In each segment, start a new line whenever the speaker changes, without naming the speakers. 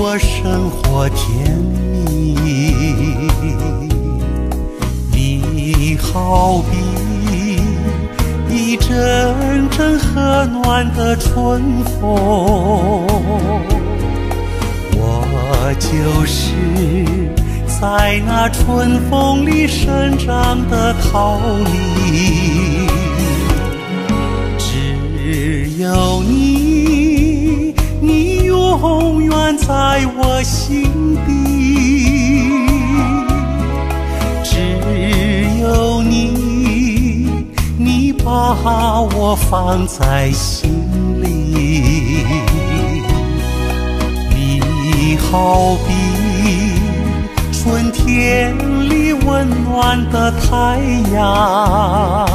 过生活甜蜜。你好比一阵阵和暖的春风，我就是在那春风里生长的桃李。只有你，你永远在我心底。只有你，你把我放在心里。你好比春天里温暖的太阳，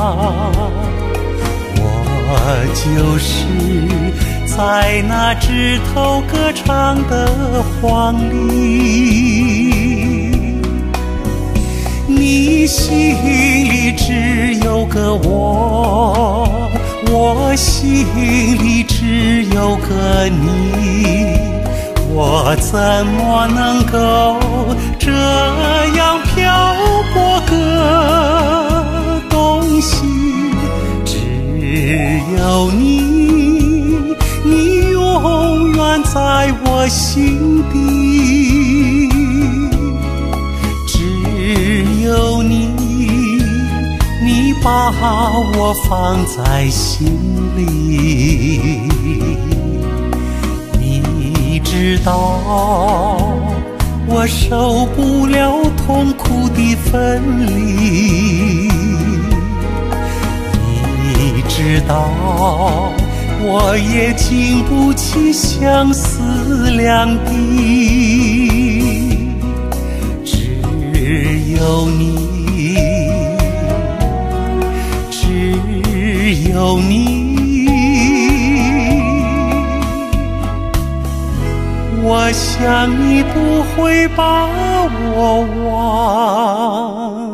我就是在那枝头歌唱的黄鹂。你心里只有个我，我心里只有个你，我怎么能够这样漂泊个东西？只有你，你永远在我心底。只有你，你把我放在心里。你知道我受不了痛苦的分离，你知道我也经不起相思两地。只有你，只有你，我想你不会把我忘。